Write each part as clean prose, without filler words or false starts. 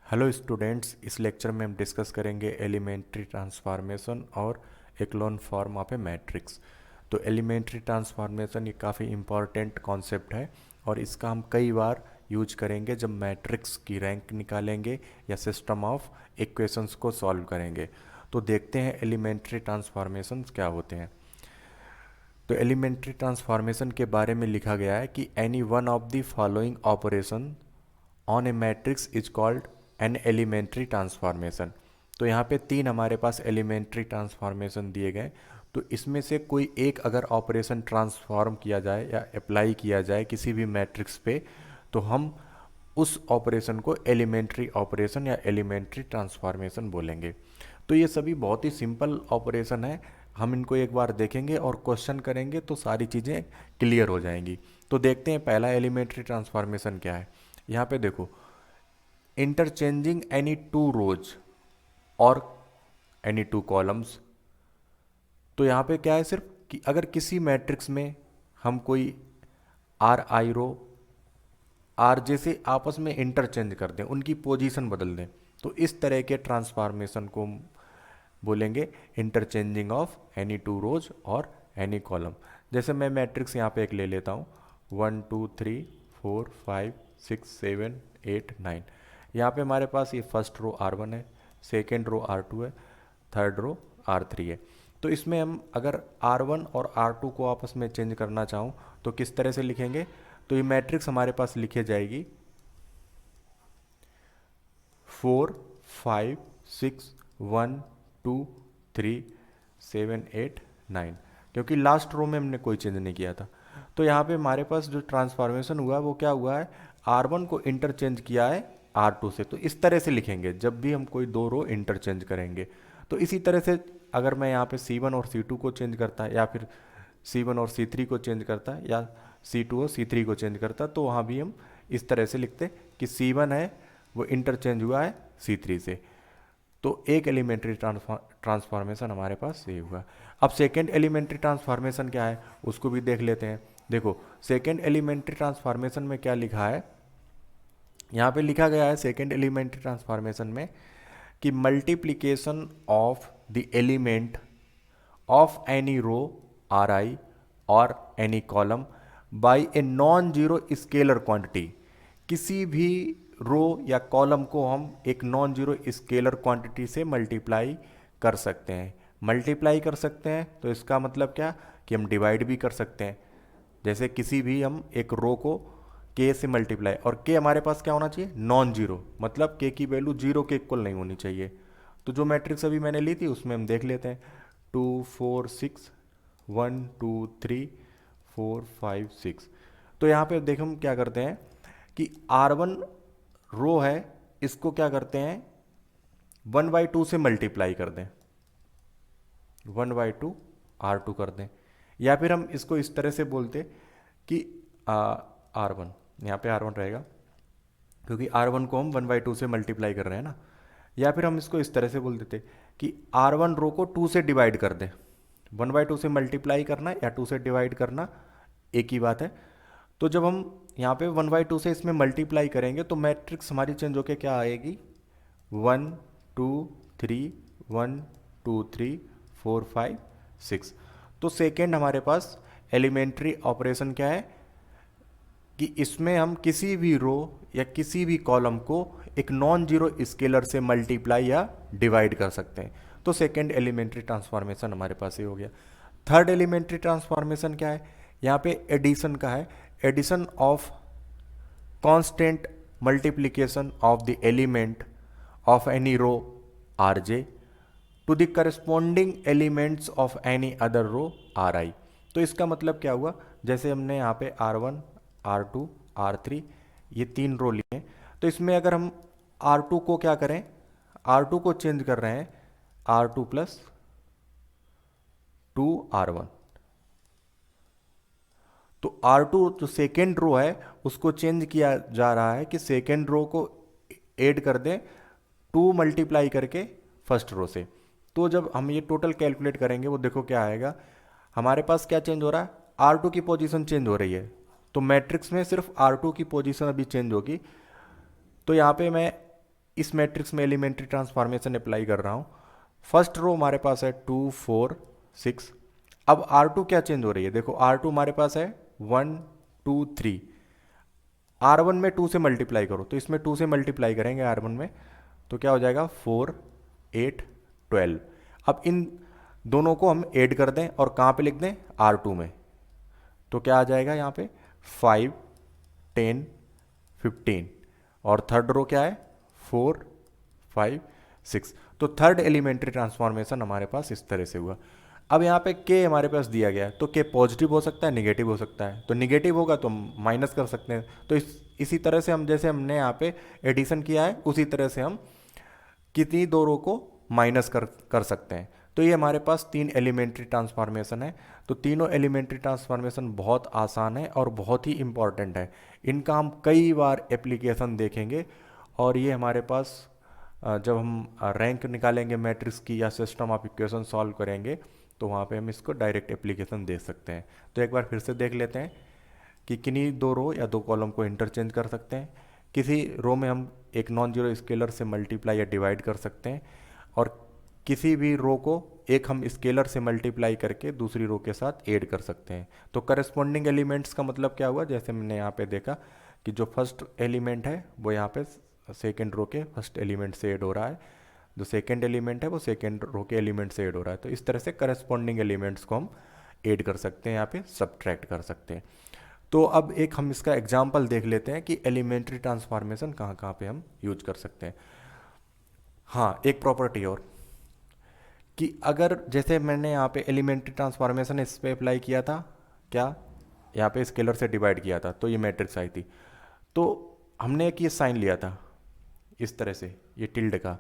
Hello students, इस lecture में हम डिस्कस करेंगे एलिमेंट्री ट्रांसफॉर्मेशन और echelon form of A matrix. तो एलिमेंट्री ट्रांसफॉर्मेशन ये काफ़ी इम्पॉर्टेंट कॉन्सेप्ट है और इसका हम कई बार यूज करेंगे जब मैट्रिक्स की रैंक निकालेंगे या सिस्टम ऑफ इक्वेशंस को सॉल्व करेंगे। तो देखते हैं एलिमेंट्री ट्रांसफॉर्मेशन क्या होते हैं। तो एलिमेंट्री ट्रांसफॉर्मेशन के बारे में लिखा गया है कि any one of the following operation on a matrix is called an elementary transformation. तो यहाँ पे तीन हमारे पास एलिमेंट्री ट्रांसफॉर्मेशन दिए गए, तो इसमें से कोई एक अगर ऑपरेशन ट्रांसफॉर्म किया जाए या अप्लाई किया जाए किसी भी मैट्रिक्स पे, तो हम उस ऑपरेशन को एलिमेंट्री ऑपरेशन या एलिमेंट्री ट्रांसफॉर्मेशन बोलेंगे। तो ये सभी बहुत ही सिंपल ऑपरेशन है, हम इनको एक बार देखेंगे और क्वेश्चन करेंगे तो सारी चीज़ें क्लियर हो जाएंगी। तो देखते हैं पहला एलिमेंट्री ट्रांसफॉर्मेशन क्या है। यहाँ पे देखो, इंटरचेंजिंग एनी टू रोज और एनी टू कॉलम्स। तो यहाँ पे क्या है, सिर्फ कि अगर किसी मैट्रिक्स में हम कोई आर आई रो आर जे से आपस में इंटरचेंज कर दें, उनकी पोजीशन बदल दें, तो इस तरह के ट्रांसफॉर्मेशन को हम बोलेंगे interchanging of any two rows और एनी कॉलम। जैसे मैं मैट्रिक्स यहाँ पे एक ले लेता हूँ, 1 2 3 4 5 6 7 8 9। यहाँ पे हमारे पास ये फर्स्ट रो R1 है, सेकेंड रो R2 है, थर्ड रो R3 है। तो इसमें हम अगर R1 और R2 को आपस में चेंज करना चाहूँ तो किस तरह से लिखेंगे। तो ये मैट्रिक्स हमारे पास लिखे जाएगी 4 5 6 1 2 3 7 8 9, क्योंकि लास्ट रो में हमने कोई चेंज नहीं किया था। तो यहाँ पे हमारे पास जो ट्रांसफॉर्मेशन हुआ वो क्या हुआ है, R1 को इंटरचेंज किया है R2 से। तो इस तरह से लिखेंगे जब भी हम कोई दो रो इंटरचेंज करेंगे। तो इसी तरह से अगर मैं यहाँ पे C1 और C2 को चेंज करता या फिर C1 और C3 को चेंज करता या C2 और C3 को चेंज करता, तो वहाँ भी हम इस तरह से लिखते कि C1 है वो इंटरचेंज हुआ है C3 से। तो एक एलिमेंट्री ट्रांसफॉर्मेशन हमारे पास ये हुआ। अब सेकेंड एलिमेंट्री ट्रांसफॉर्मेशन क्या है उसको भी देख लेते हैं। देखो, सेकेंड एलिमेंट्री ट्रांसफॉर्मेशन में क्या लिखा है, यहाँ पे लिखा गया है सेकेंड एलिमेंट्री ट्रांसफॉर्मेशन में कि multiplication of the element of any row R I और any column by a non zero scalar quantity. किसी भी रो या कॉलम को हम एक नॉन जीरो स्केलर क्वांटिटी से मल्टीप्लाई कर सकते हैं। मल्टीप्लाई कर सकते हैं तो इसका मतलब क्या कि हम डिवाइड भी कर सकते हैं। जैसे किसी भी हम एक रो को के से मल्टीप्लाई, और के हमारे पास क्या होना चाहिए, नॉन जीरो, मतलब के की वैल्यू जीरो के इक्वल नहीं होनी चाहिए। तो जो मैट्रिक्स अभी मैंने ली थी उसमें हम देख लेते हैं, 2 4 6 1 2 3 4 5 6। तो यहाँ पे देखो हम क्या करते हैं कि R1 रो है, इसको क्या करते हैं 1/2 से मल्टीप्लाई कर दें, 1/2 R2 कर दें। या फिर हम इसको इस तरह से बोलते कि R1, यहाँ पे R1 रहेगा क्योंकि R1 को हम 1/2 से मल्टीप्लाई कर रहे हैं ना। या फिर हम इसको इस तरह से बोल देते कि R1 रो को 2 से डिवाइड कर दें। 1/2 से मल्टीप्लाई करना या 2 से डिवाइड करना एक ही बात है। तो जब हम यहाँ पे 1/2 से इसमें मल्टीप्लाई करेंगे तो मैट्रिक्स हमारी चेंज होके क्या आएगी, 1 2 3 1 2 3 4 5 6। तो सेकेंड हमारे पास एलिमेंट्री ऑपरेशन क्या है कि इसमें हम किसी भी रो या किसी भी कॉलम को एक नॉन जीरो स्केलर से मल्टीप्लाई या डिवाइड कर सकते हैं। तो सेकेंड एलिमेंट्री ट्रांसफॉर्मेशन हमारे पास ये हो गया। थर्ड एलिमेंट्री ट्रांसफॉर्मेशन क्या है, यहाँ पे एडिशन का है, addition of constant multiplication of the element of any row R J to the corresponding elements of any other row R I. तो इसका मतलब क्या हुआ, जैसे हमने यहाँ पे R1 R2 R3 ये तीन रो लिए हैं, तो इसमें अगर हम R2 को क्या करें, R2 को चेंज कर रहे हैं R2 + 2 R1। तो R2 जो सेकेंड रो है उसको चेंज किया जा रहा है कि सेकेंड रो को ऐड कर दें 2 मल्टीप्लाई करके फर्स्ट रो से। तो जब हम ये टोटल कैलकुलेट करेंगे वो देखो क्या आएगा, हमारे पास क्या चेंज हो रहा है, R2 की पोजीशन चेंज हो रही है। तो मैट्रिक्स में सिर्फ R2 की पोजीशन अभी चेंज होगी। तो यहाँ पे मैं इस मैट्रिक्स में एलिमेंट्री ट्रांसफॉर्मेशन अप्लाई कर रहा हूँ। फर्स्ट रो हमारे पास है 2 4 6। अब R2 क्या चेंज हो रही है, देखो R2 हमारे पास है 1 2 3। R1 में 2 से मल्टीप्लाई करो, तो इसमें 2 से मल्टीप्लाई करेंगे R1 में, तो क्या हो जाएगा 4 8 12। अब इन दोनों को हम ऐड कर दें और कहाँ पे लिख दें, R2 में, तो क्या आ जाएगा यहाँ पे 5 10 15। और थर्ड रो क्या है 4 5 6। तो थर्ड एलिमेंट्री ट्रांसफॉर्मेशन हमारे पास इस तरह से हुआ। अब यहाँ पे k हमारे पास दिया गया है, तो k पॉजिटिव हो सकता है, निगेटिव हो सकता है। तो निगेटिव होगा तो हम माइनस कर सकते हैं। तो इसी तरह से हम, जैसे हमने यहाँ पे एडिशन किया है, उसी तरह से हम कितनी दो रो को माइनस कर सकते हैं। तो ये हमारे पास 3 एलिमेंट्री ट्रांसफॉर्मेशन है। तो तीनों एलिमेंट्री ट्रांसफॉर्मेशन बहुत आसान है और बहुत ही इंपॉर्टेंट है। इनका हम कई बार एप्लीकेशन देखेंगे और ये हमारे पास जब हम रैंक निकालेंगे मैट्रिक्स की या सिस्टम ऑफ इक्वेशन सॉल्व करेंगे, तो वहाँ पे हम इसको डायरेक्ट एप्लीकेशन दे सकते हैं। तो एक बार फिर से देख लेते हैं कि किन्हीं दो रो या दो कॉलम को इंटरचेंज कर सकते हैं। किसी रो में हम एक नॉन जीरो स्केलर से मल्टीप्लाई या डिवाइड कर सकते हैं, और किसी भी रो को एक हम स्केलर से मल्टीप्लाई करके दूसरी रो के साथ ऐड कर सकते हैं। तो करस्पॉन्डिंग एलिमेंट्स का मतलब क्या हुआ, जैसे हमने यहाँ पे देखा कि जो फर्स्ट एलिमेंट है वो यहाँ पे सेकेंड रो के फर्स्ट एलिमेंट से ऐड हो रहा है, जो सेकेंड एलिमेंट है वो सेकेंड रो के एलिमेंट से ऐड हो रहा है। तो इस तरह से करस्पॉन्डिंग एलिमेंट्स को हम ऐड कर सकते हैं, यहाँ पे सब्ट्रैक्ट कर सकते हैं। तो अब एक हम इसका एग्जाम्पल देख लेते हैं कि एलिमेंट्री ट्रांसफॉर्मेशन कहाँ कहाँ पे हम यूज कर सकते हैं। हाँ, एक प्रॉपर्टी और, कि अगर जैसे मैंने यहाँ पे एलिमेंट्री ट्रांसफॉर्मेशन इस पे अप्लाई किया था, क्या यहाँ पे स्केलर से डिवाइड किया था, तो ये मैट्रिक्स आई थी। तो हमने एक ये साइन लिया था इस तरह से, ये टिल्ड का,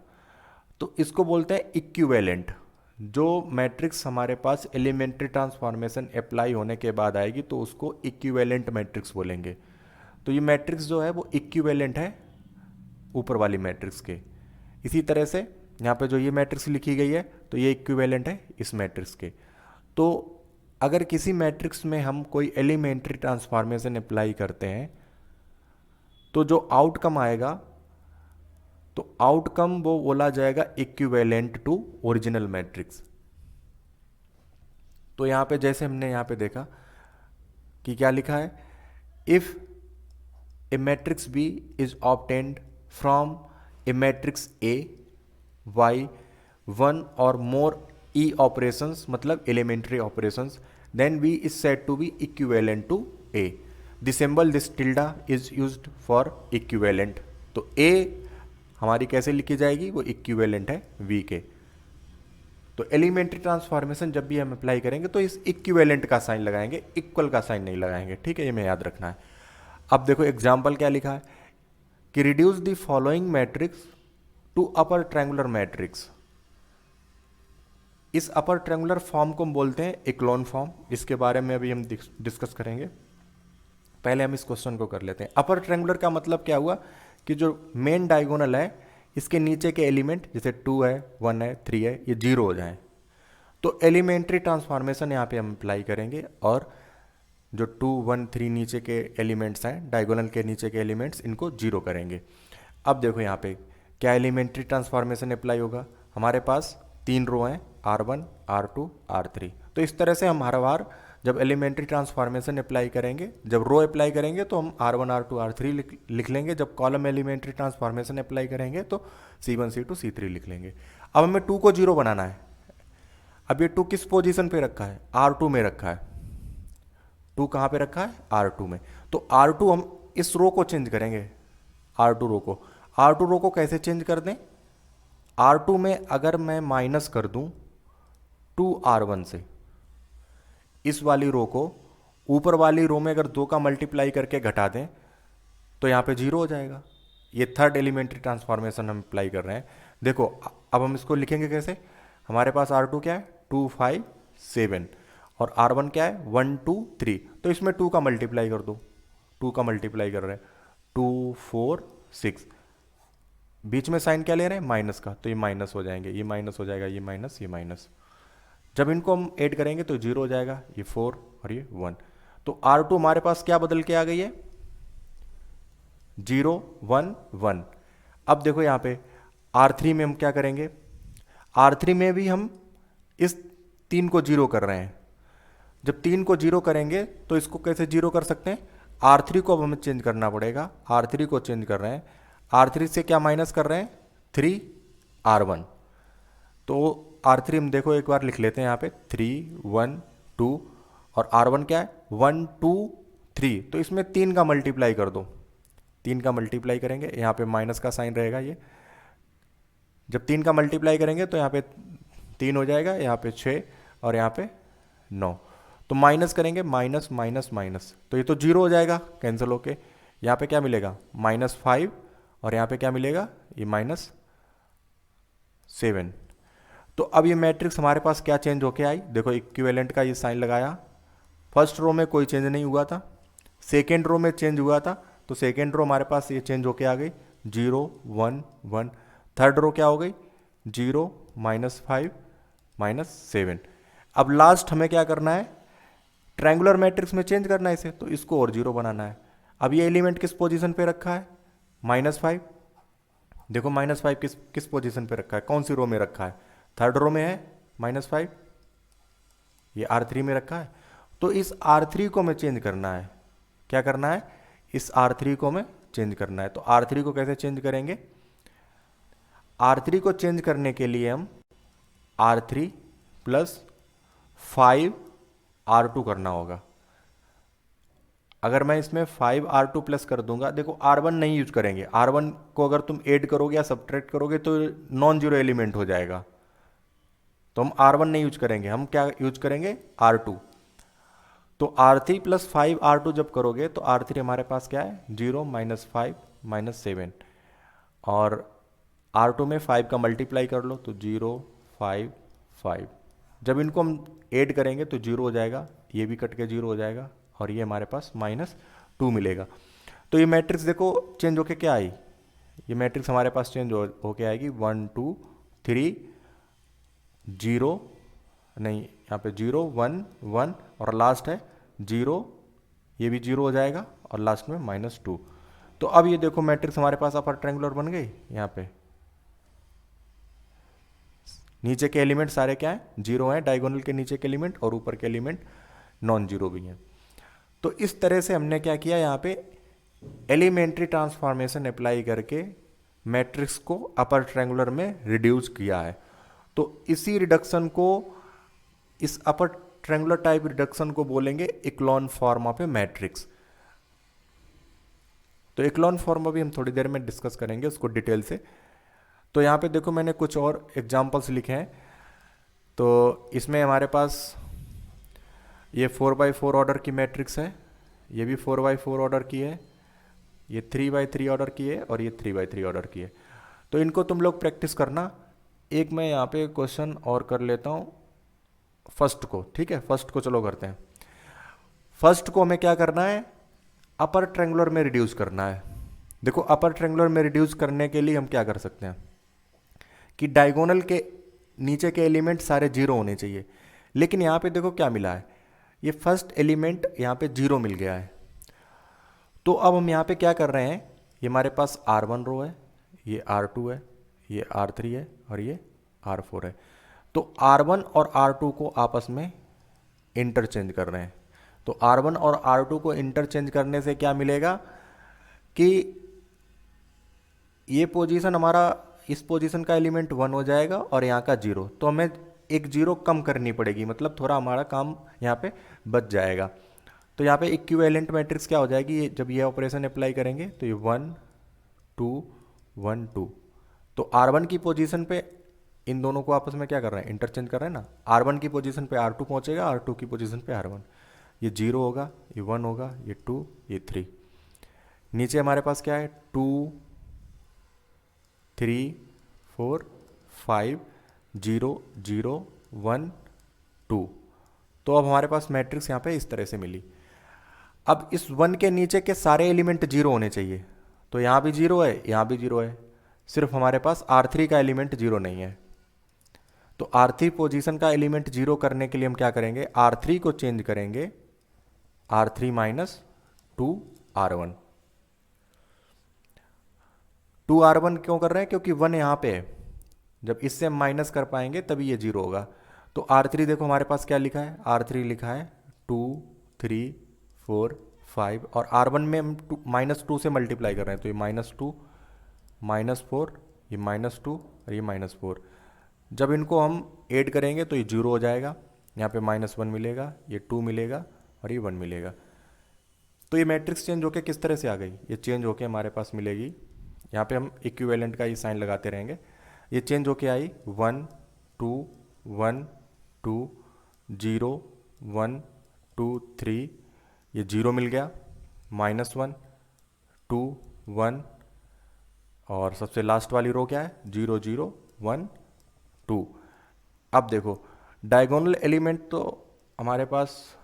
तो इसको बोलते हैं इक्विवेलेंट। जो मैट्रिक्स हमारे पास एलिमेंट्री ट्रांसफॉर्मेशन अप्लाई होने के बाद आएगी तो उसको इक्विवेलेंट मैट्रिक्स बोलेंगे। तो ये मैट्रिक्स जो है वो इक्विवेलेंट है ऊपर वाली मैट्रिक्स के। इसी तरह से यहाँ पे जो ये मैट्रिक्स लिखी गई है, तो ये इक्विवेलेंट है इस मैट्रिक्स के। तो अगर किसी मैट्रिक्स में हम कोई एलिमेंट्री ट्रांसफॉर्मेशन अप्लाई करते हैं, तो जो आउटकम आएगा, तो आउटकम वो बोला जाएगा इक्विवेलेंट टू ओरिजिनल मैट्रिक्स। तो यहां पे जैसे हमने यहां पे देखा कि क्या लिखा है, if a matrix B is obtained from a matrix A by one or more E operations, मतलब elementary operations, then B is said to be equivalent to A. The symbol this tilde is used for equivalent. तो A हमारी कैसे लिखी जाएगी, वो equivalent है we के। तो एलिमेंट्री ट्रांसफॉर्मेशन जब भी हम अप्लाई करेंगे तो इस इक्विवेलेंट का साइन लगाएंगे, इक्वल का साइन नहीं लगाएंगे, ठीक है, ये हमें याद रखना है। अब देखो एग्जाम्पल क्या लिखा है कि reduce the following matrix to upper triangular matrix. इस अपर ट्रायंगुलर फॉर्म को हम बोलते हैं इक्लोन फॉर्म। इसके बारे में अभी हम डिस्कस करेंगे। पहले हम इस क्वेश्चन को कर लेते हैं। अपर ट्रायंगुलर का मतलब क्या हुआ कि जो मेन डायगोनल है इसके नीचे के एलिमेंट, जैसे 2 है 1 है 3 है, ये 0 हो जाए। तो एलिमेंट्री ट्रांसफॉर्मेशन यहाँ पे हम अप्लाई करेंगे और जो 2 1 3 नीचे के एलिमेंट्स हैं, डायगोनल के नीचे के एलिमेंट्स, इनको 0 करेंगे। अब देखो यहाँ पे क्या एलिमेंट्री ट्रांसफॉर्मेशन अप्लाई होगा। हमारे पास 3 रो हैं, R1 R2 R3। तो इस तरह से हम हर बार जब एलिमेंट्री ट्रांसफॉर्मेशन अप्लाई करेंगे, जब रो अप्लाई करेंगे तो हम R1 R2 R3 लिख लेंगे। जब कॉलम एलिमेंट्री ट्रांसफॉर्मेशन अप्लाई करेंगे तो C1 C2 C3 लिख लेंगे। अब हमें 2 को 0 बनाना है। अब ये 2 किस पोजीशन पे रखा है, R2 में रखा है। 2 कहाँ पे रखा है, R2 में। तो R2 हम इस रो को चेंज करेंगे, R2 रो को। R2 रो को कैसे चेंज कर दें, R2 में अगर मैं माइनस कर दूं 2R1 से, इस वाली रो को ऊपर वाली रो में अगर 2 का मल्टीप्लाई करके घटा दें तो यहाँ पे 0 हो जाएगा। ये थर्ड एलिमेंट्री ट्रांसफॉर्मेशन हम अप्लाई कर रहे हैं। देखो अब हम इसको लिखेंगे कैसे, हमारे पास R2 क्या है 2 5 7 और R1 क्या है 1 2 3। तो इसमें 2 का मल्टीप्लाई कर दो, 2 का मल्टीप्लाई कर रहे हैं 2 4 6। बीच में साइन क्या ले रहे हैं, माइनस का, तो ये माइनस हो जाएंगे, ये माइनस हो जाएगा, ये माइनस, ये माइनस। जब इनको हम ऐड करेंगे तो 0 हो जाएगा, ये 4 और ये 1। तो R2 हमारे पास क्या बदल के आ गई है, 0 1 1। अब देखो यहाँ पे R3 में हम क्या करेंगे, R3 में भी हम इस 3 को जीरो कर रहे हैं। जब 3 को जीरो करेंगे तो इसको कैसे जीरो कर सकते हैं, R3 को अब हमें चेंज करना पड़ेगा। R3 को चेंज कर रहे हैं, R3 से क्या माइनस कर रहे हैं, 3R1। तो R3 हम देखो एक बार लिख लेते हैं यहाँ पे 3 1 2 और R1 क्या है 1 2 3। तो इसमें 3 का मल्टीप्लाई कर दो, 3 का मल्टीप्लाई करेंगे, यहाँ पे माइनस का साइन रहेगा। ये जब 3 का मल्टीप्लाई करेंगे तो यहाँ पे 3 हो जाएगा, यहाँ पे 6 और यहाँ पे 9। तो माइनस करेंगे, माइनस माइनस माइनस, तो ये तो जीरो हो जाएगा कैंसिल होके। यहाँ पे क्या मिलेगा -5 और यहाँ पे क्या मिलेगा, ये -7। तो अब ये मैट्रिक्स हमारे पास क्या चेंज होके आई, देखो इक्विवेलेंट का ये साइन लगाया, फर्स्ट रो में कोई चेंज नहीं हुआ था, सेकेंड रो में चेंज हुआ था, तो सेकेंड रो हमारे पास ये चेंज होके आ गई 0 1 1। थर्ड रो क्या हो गई 0 -5 -7। अब लास्ट हमें क्या करना है, ट्रायंगुलर मैट्रिक्स में चेंज करना है इसे, तो इसको और जीरो बनाना है। अब ये एलिमेंट किस पोजीशन पे रखा है, -5। देखो -5 किस पोजीशन पे रखा है, कौन सी रो में रखा है, थर्ड रो में है -5, ये R3 में रखा है। तो इस R3 को हमें चेंज करना है, क्या करना है, इस R3 को हमें चेंज करना है। तो R3 को कैसे चेंज करेंगे, R3 को चेंज करने के लिए हम R3 + 5R2 करना होगा। अगर मैं इसमें 5R2 प्लस कर दूंगा, देखो R1 नहीं यूज करेंगे, R1 को अगर तुम ऐड करोगे या सब्ट्रैक्ट करोगे तो नॉन जीरो एलिमेंट हो जाएगा, तो हम R1 नहीं यूज करेंगे, हम क्या यूज करेंगे R2। तो R3 + 5R2 जब करोगे तो R3 हमारे पास क्या है 0 -5 -7 और R2 में 5 का मल्टीप्लाई कर लो तो 0 5 5। जब इनको हम ऐड करेंगे तो 0 हो जाएगा, ये भी कट के 0 हो जाएगा और ये हमारे पास -2 मिलेगा। तो ये मैट्रिक्स देखो चेंज होके क्या आई, ये मैट्रिक्स हमारे पास चेंज होके आएगी 1 2 3 0 नहीं, यहाँ पे 0 1 1 और लास्ट है 0, ये भी 0 हो जाएगा और लास्ट में -2। तो अब ये देखो मैट्रिक्स हमारे पास अपर ट्रायंगुलर बन गई। यहाँ पे नीचे के एलिमेंट सारे क्या हैं, 0 हैं, डायगोनल के नीचे के एलिमेंट और ऊपर के एलिमेंट नॉन जीरो भी हैं। तो इस तरह से हमने क्या किया, यहाँ पे एलिमेंट्री ट्रांसफॉर्मेशन अप्लाई करके मैट्रिक्स को अपर ट्रायंगुलर में रिड्यूस किया है। तो इसी रिडक्शन को, इस अपर ट्रायंगुलर टाइप रिडक्शन को बोलेंगे इक्लॉन फॉर्म ऑफ ए मैट्रिक्स। तो इक्लॉन फॉर्म अभी हम थोड़ी देर में डिस्कस करेंगे उसको डिटेल से। तो यहाँ पे देखो मैंने कुछ और एग्जांपल्स लिखे हैं। तो इसमें हमारे पास ये 4x4 ऑर्डर की मैट्रिक्स है, ये भी 4x4 ऑर्डर की है, ये 3x3 ऑर्डर की है और ये 3x3 ऑर्डर की है। तो इनको तुम लोग प्रैक्टिस करना। एक मैं यहाँ पे क्वेश्चन और कर लेता हूँ फर्स्ट को, ठीक है, फर्स्ट को चलो करते हैं। फर्स्ट को हमें क्या करना है, अपर ट्रायंगुलर में रिड्यूस करना है। देखो अपर ट्रायंगुलर में रिड्यूस करने के लिए हम क्या कर सकते हैं कि डायगोनल के नीचे के एलिमेंट सारे 0 होने चाहिए, लेकिन यहाँ पे देखो क्या मिला है, ये फर्स्ट एलिमेंट यहाँ पे 0 मिल गया है। तो अब हम यहाँ पे क्या कर रहे हैं, ये हमारे पास R1 रो है, ये R2 है, ये R3 है और ये R4 है। तो R1 और R2 को आपस में इंटरचेंज कर रहे हैं। तो R1 और R2 को इंटरचेंज करने से क्या मिलेगा कि ये पोजीशन हमारा, इस पोजीशन का एलिमेंट 1 हो जाएगा और यहाँ का 0, तो हमें एक 0 कम करनी पड़ेगी, मतलब थोड़ा हमारा काम यहाँ पे बच जाएगा। तो यहाँ पे इक्विवेलेंट मैट्रिक्स क्या हो जाएगी, जब ये ऑपरेशन अप्लाई करेंगे तो ये 1 2 1 2। तो R1 की पोजीशन पे इन दोनों को आपस में क्या कर रहे हैं, इंटरचेंज कर रहे हैं ना। R1 की पोजीशन पे R2 पहुंचेगा, R2 की पोजीशन पे R1, ये 0 होगा, ये 1 होगा, ये 2, ये 3। नीचे हमारे पास क्या है 2 3 4 5 0 0 1 2। तो अब हमारे पास मैट्रिक्स यहाँ पे इस तरह से मिली। अब इस 1 के नीचे के सारे एलिमेंट 0 होने चाहिए, तो यहाँ भी 0 है, यहाँ भी 0 है, सिर्फ हमारे पास R3 का एलिमेंट 0 नहीं है। तो R3 पोजीशन का एलिमेंट 0 करने के लिए हम क्या करेंगे, R3 को चेंज करेंगे R3 - 2 R1। 2R1 क्यों कर रहे हैं, क्योंकि 1 यहाँ पे है, जब इससे हम माइनस कर पाएंगे तभी ये 0 होगा। तो R3 देखो हमारे पास क्या लिखा है, R3 लिखा है 2 3 4 5, और R1 में हम -2 से मल्टीप्लाई कर रहे हैं, तो ये -2 -4, ये -2 और ये -4। जब इनको हम ऐड करेंगे तो ये 0 हो जाएगा, यहाँ पे -1 मिलेगा, ये 2 मिलेगा और ये 1 मिलेगा। तो ये मैट्रिक्स चेंज होके किस तरह से आ गई, ये चेंज होके हमारे पास मिलेगी, यहाँ पे हम इक्विवेलेंट का ये साइन लगाते रहेंगे, ये चेंज होके आई 1 2 1 2 0 1 2 3, ये 0 मिल गया, -1 2 1, और सबसे लास्ट वाली रो क्या है, 0 0 1 2। अब देखो डायगोनल एलिमेंट तो हमारे पास,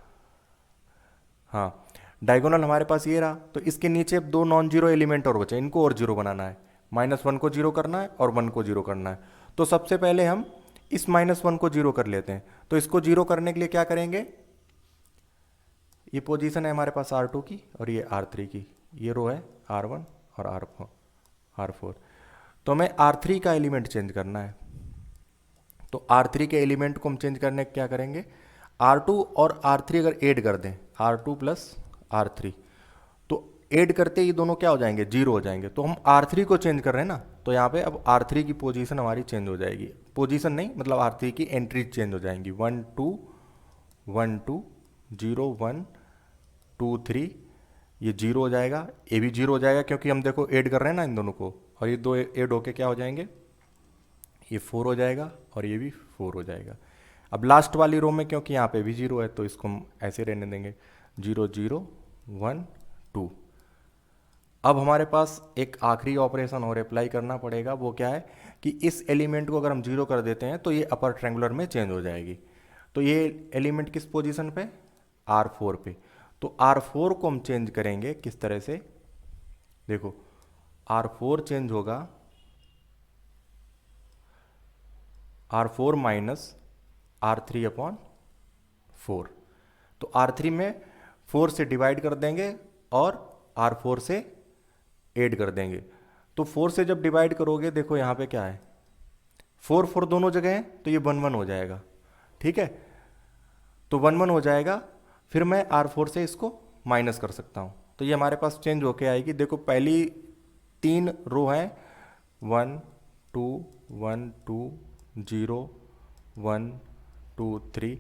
हाँ डायगोनल हमारे पास ये रहा, तो इसके नीचे अब 2 नॉन जीरो एलिमेंट और बचे, इनको और जीरो बनाना है, -1 को जीरो करना है और 1 को जीरो करना है। तो सबसे पहले हम इस -1 को जीरो कर लेते हैं। तो इसको जीरो करने के लिए क्या करेंगे, ये पोजीशन है हमारे पास R2 की और ये R3 की, ये रो है R1 और R4। तो हमें R3 का एलिमेंट चेंज करना है, तो R3 के एलिमेंट को हम चेंज करने क्या करेंगे, R2 और R3 अगर ऐड कर दें, R2 + R3, तो ऐड करते ही दोनों क्या हो जाएंगे, 0 हो जाएंगे। तो हम R3 को चेंज कर रहे हैं ना, तो यहाँ पे अब R3 की पोजीशन हमारी चेंज हो जाएगी, पोजीशन नहीं मतलब R3 की एंट्री चेंज हो जाएंगी, 1 2 1 2 0 1 2 3, ये 0 हो जाएगा, ये भी 0 हो जाएगा क्योंकि हम देखो ऐड कर रहे हैं ना इन दोनों को, और ये दो ऐड होके क्या हो जाएंगे, ये 4 हो जाएगा और ये भी 4 हो जाएगा। अब लास्ट वाली रो में क्योंकि यहाँ पे भी 0 है तो इसको हम ऐसे रहने देंगे, 0 0 1 2। अब हमारे पास एक आखिरी ऑपरेशन और अप्लाई करना पड़ेगा, वो क्या है कि इस एलिमेंट को अगर हम 0 कर देते हैं तो ये अपर ट्रायंगुलर में चेंज हो जाएगी। तो ये एलिमेंट किस पोजीशन पे, R4 पे। तो R4 को हम चेंज करेंगे किस तरह से, देखो R4 चेंज होगा R4 - R3/4। तो R3 में 4 से डिवाइड कर देंगे और R4 से ऐड कर देंगे। तो 4 से जब डिवाइड करोगे देखो यहाँ पे क्या है, 4 4 दोनों जगह हैं, तो ये 1 1 हो जाएगा, ठीक है। तो 1 1 हो जाएगा, फिर मैं R4 से इसको माइनस कर सकता हूँ, तो ये हमारे पास चेंज होके आएगी। देखो पहली 3 रो हैं, 1 2 1 2 0 1 2 3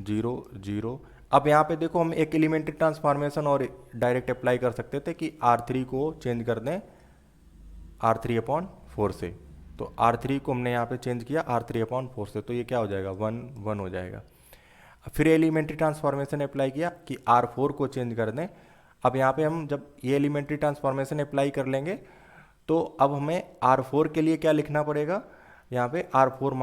0 0। अब यहाँ पे देखो हम एक एलिमेंट्री ट्रांसफॉर्मेशन और डायरेक्ट अप्लाई कर सकते थे कि R3 को चेंज कर दें R3/4 से। तो R3 को हमने यहाँ पे चेंज किया R3/4 से, तो ये क्या हो जाएगा, 1 1 हो जाएगा। फिर एलिमेंट्री ट्रांसफॉर्मेशन अप्लाई किया कि R4 को चेंज कर दें। अब यहाँ पे हम जब ये एलिमेंट्री ट्रांसफॉर्मेशन अप्लाई कर लेंगे तो अब हमें R4 के लिए क्या लिखना पड़ेगा, यहाँ पे R4 -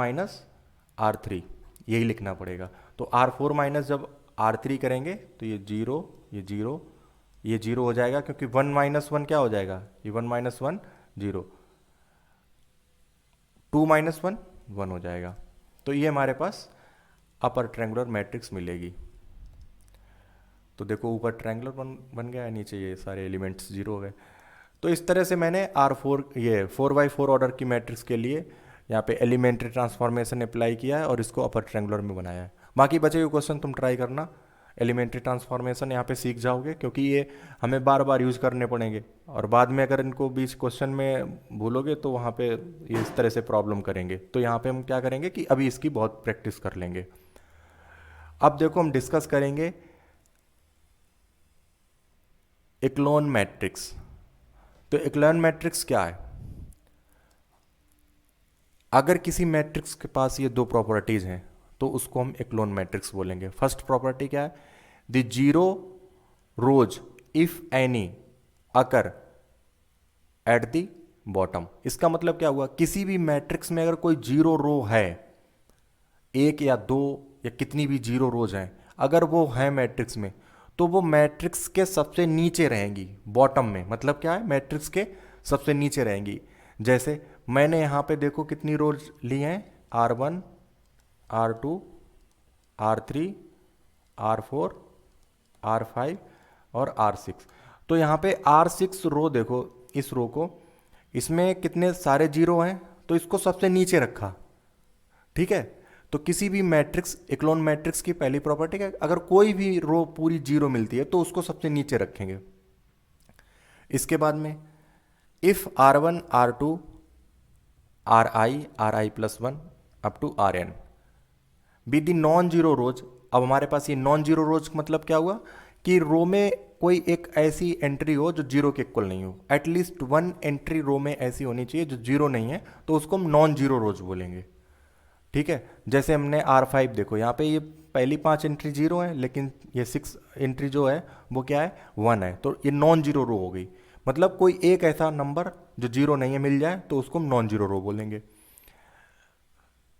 R3 यही लिखना पड़ेगा। तो R4 माइनस जब R3 करेंगे तो ये 0 ये 0 ये 0 हो जाएगा, क्योंकि 1 - 1 क्या हो जाएगा, ये 1 - 1 0, 2 - 1 1 हो जाएगा। तो ये हमारे पास अपर ट्रायंगुलर मैट्रिक्स मिलेगी। तो देखो ऊपर ट्रायंगुलर बन गया है, नीचे ये सारे एलिमेंट्स 0 हो गए। तो इस तरह से मैंने R4 ये 4x4 ऑर्डर की मैट्रिक्स के लिए यहाँ पे एलिमेंट्री ट्रांसफॉर्मेशन अप्लाई किया है और इसको अपर ट्रायंगुलर में बनाया है। बाकी बचे हुए क्वेश्चन तुम ट्राई करना, एलिमेंट्री ट्रांसफॉर्मेशन यहाँ पे सीख जाओगे, क्योंकि ये हमें बार बार यूज़ करने पड़ेंगे, और बाद में अगर इनको बीच क्वेश्चन में भूलोगे तो वहाँ पे ये इस तरह से प्रॉब्लम करेंगे। तो यहाँ पे हम क्या करेंगे कि अभी इसकी बहुत प्रैक्टिस कर लेंगे। अब देखो हम डिस्कस करेंगे इक्लोन मैट्रिक्स। तो इक्लोन मैट्रिक्स क्या है, अगर किसी मैट्रिक्स के पास ये दो प्रॉपर्टीज हैं तो उसको हम इक्लोन मैट्रिक्स बोलेंगे। फर्स्ट प्रॉपर्टी क्या है, the zero rose if any occur at the bottom. इसका मतलब क्या हुआ, किसी भी मैट्रिक्स में अगर कोई जीरो रो है, एक या दो या कितनी भी जीरो रोज हैं, अगर वो है मैट्रिक्स में, तो वो मैट्रिक्स के सबसे नीचे रहेंगी, बॉटम में। मतलब क्या है, मैट्रिक्स के सबसे नीचे रहेंगी। जैसे मैंने यहाँ पे देखो कितनी रोज ली हैं, R1 R2 R3 R4 R5 और R6। तो यहाँ पे R6 रो देखो, इस रो को इसमें कितने सारे जीरो हैं, तो इसको सबसे नीचे रखा। ठीक है, तो किसी भी मैट्रिक्स, इक्लोन मैट्रिक्स की पहली प्रॉपर्टी है, अगर कोई भी रो पूरी जीरो मिलती है तो उसको सबसे नीचे रखेंगे। इसके बाद में if R1 R2 Ri plus one up to Rn be the non zero rows. अब हमारे पास ये नॉन जीरो रोज मतलब क्या हुआ कि रो में कोई एक ऐसी एंट्री हो जो जीरो के इक्वल नहीं हो, एटलीस्ट वन एंट्री रो में ऐसी होनी चाहिए जो जीरो नहीं है, तो उसको हम नॉन जीरो रोज बोलेंगे। ठीक है, जैसे हमने R5 देखो, यहाँ पे ये पहली 5 एंट्री जीरो है, लेकिन ये 6 एंट्री जो है वो क्या है, 1 है, तो ये नॉन जीरो रो हो गई। मतलब कोई एक ऐसा नंबर जो जीरो नहीं है मिल जाए तो उसको हम नॉन जीरो रो बोलेंगे।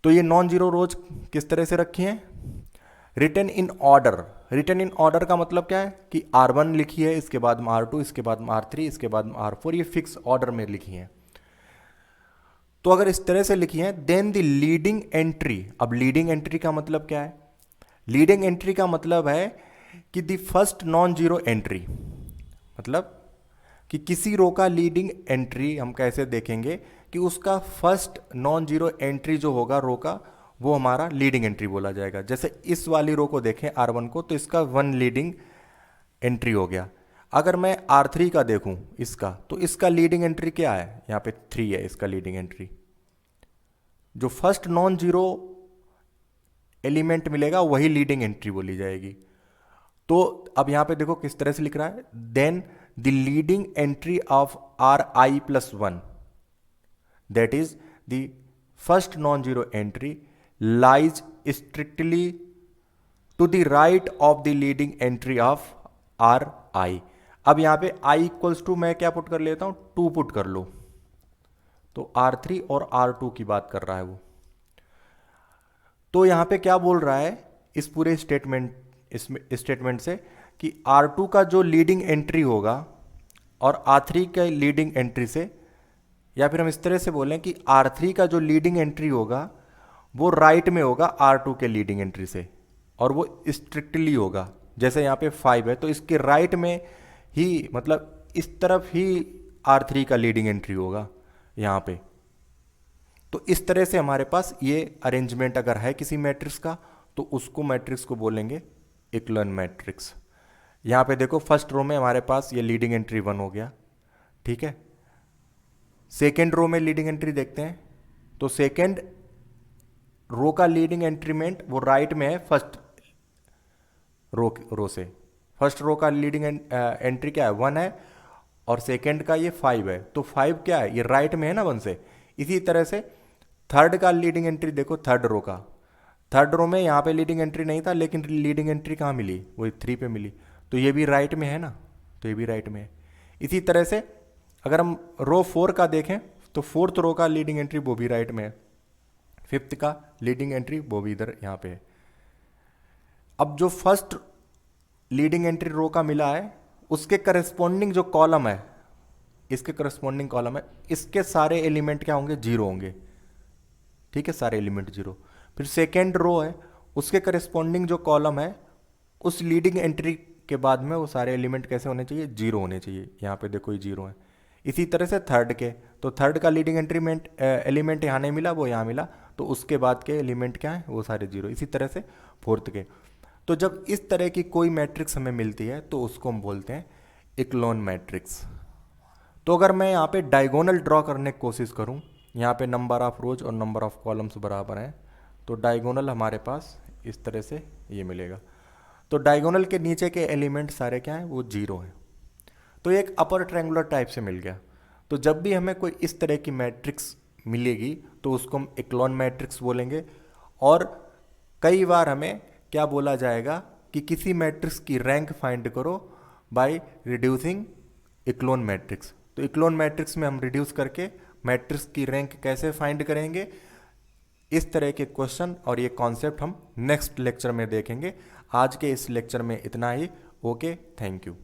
तो ये नॉन जीरो रोज किस तरह से रखी हैं, written in order. Written in order का मतलब क्या है कि R1 लिखी है, इसके बाद में R2, इसके बाद में R3, इसके बाद में R4, ये फिक्स ऑर्डर में लिखी है। तो अगर इस तरह से लिखी है, देन द लीडिंग एंट्री। अब लीडिंग एंट्री का मतलब क्या है, लीडिंग एंट्री का मतलब है कि the first non zero entry, मतलब कि किसी रो का लीडिंग एंट्री हम कैसे देखेंगे कि उसका फर्स्ट नॉन जीरो एंट्री जो होगा रो का, वो हमारा लीडिंग एंट्री बोला जाएगा। जैसे इस वाली रो को देखें R1 को, तो इसका 1 लीडिंग एंट्री हो गया। अगर मैं R3 का देखूं इसका, तो इसका लीडिंग एंट्री क्या है, यहाँ पे 3 है इसका लीडिंग एंट्री। जो फर्स्ट नॉन जीरो एलिमेंट मिलेगा वही लीडिंग एंट्री बोली जाएगी। तो अब यहां पे देखो किस तरह से लिख रहा है, then the leading entry of Ri plus one, that is the first non zero entry lies strictly to the right of the leading entry of Ri। अब यहां पे i इक्वल्स टू मैं क्या पुट कर लेता हूं, 2 पुट कर लो, तो R3 और R2 की बात कर रहा है वो। तो यहां पे क्या बोल रहा है इस पूरे स्टेटमेंट से कि R2 का जो लीडिंग एंट्री होगा और R3 के लीडिंग एंट्री से, या फिर हम इस तरह से बोलें कि R3 का जो लीडिंग एंट्री होगा वो राइट में होगा R2 के लीडिंग एंट्री से, और वो स्ट्रिक्टली होगा। जैसे यहाँ पे 5 है, तो इसके राइट में ही, मतलब इस तरफ ही R3 का लीडिंग एंट्री होगा यहाँ पे। तो इस तरह से हमारे पास ये अरेंजमेंट अगर है किसी मैट्रिक्स का, तो उसको मैट्रिक्स को बोलेंगे इक्लोन मैट्रिक्स। यहाँ पे देखो फर्स्ट रो में हमारे पास ये लीडिंग एंट्री 1 हो गया। ठीक है, सेकेंड रो में लीडिंग एंट्री देखते हैं, तो सेकेंड रो का लीडिंग एंट्रीमेंट वो राइट में है फर्स्ट रो से। फर्स्ट रो का लीडिंग एंट्री क्या है, 1 है, और सेकेंड का ये 5 है, तो 5 क्या है, ये राइट में है ना 1 से। इसी तरह से थर्ड का लीडिंग एंट्री देखो, थर्ड रो का, थर्ड रो में यहाँ पे लीडिंग एंट्री नहीं था, लेकिन लीडिंग एंट्री कहाँ मिली, वही 3 पे मिली, तो ये भी राइट में है ना, तो ये भी राइट में है। इसी तरह से अगर हम रो 4 का देखें, तो फोर्थ रो का लीडिंग एंट्री वो भी राइट में है, फिफ्थ का लीडिंग एंट्री वो भी इधर यहाँ पे है। अब जो फर्स्ट लीडिंग एंट्री रो का मिला है, उसके करस्पॉन्डिंग जो कॉलम है, इसके करस्पॉन्डिंग कॉलम है, इसके सारे एलिमेंट क्या होंगे, जीरो होंगे। ठीक है, सारे एलिमेंट जीरो। फिर सेकेंड रो है, उसके करस्पॉन्डिंग जो कॉलम है, उस लीडिंग एंट्री के बाद में वो सारे एलिमेंट कैसे होने चाहिए, जीरो होने चाहिए। यहाँ पे देखो ये जीरो है। इसी तरह से थर्ड के, तो थर्ड का लीडिंग एलिमेंट यहाँ नहीं मिला, वो यहाँ मिला, तो उसके बाद के एलिमेंट क्या है, वो सारे जीरो। इसी तरह से फोर्थ के। तो जब इस तरह की कोई मैट्रिक्स हमें मिलती है तो उसको हम बोलते हैं इक्लोन मैट्रिक्स। तो अगर मैं यहाँ पे डायगोनल ड्रॉ करने की कोशिश करूँ, यहाँ पे नंबर ऑफ रोज और नंबर ऑफ कॉलम्स बराबर हैं, तो डायगोनल हमारे पास इस तरह से ये मिलेगा। तो डायगोनल के नीचे के एलिमेंट सारे क्या हैं, वो जीरो हैं। तो एक अपर ट्रायंगुलर टाइप से मिल गया। तो जब भी हमें कोई इस तरह की मैट्रिक्स मिलेगी तो उसको हम इक्लोन मैट्रिक्स बोलेंगे। और कई बार हमें क्या बोला जाएगा कि किसी मैट्रिक्स की रैंक फाइंड करो बाय रिड्यूसिंग इक्लोन मैट्रिक्स। तो इक्लोन मैट्रिक्स में हम रिड्यूस करके मैट्रिक्स की रैंक कैसे फाइंड करेंगे, इस तरह के क्वेश्चन और ये कॉन्सेप्ट हम नेक्स्ट लेक्चर में देखेंगे। आज के इस लेक्चर में इतना ही। Okay, thank you.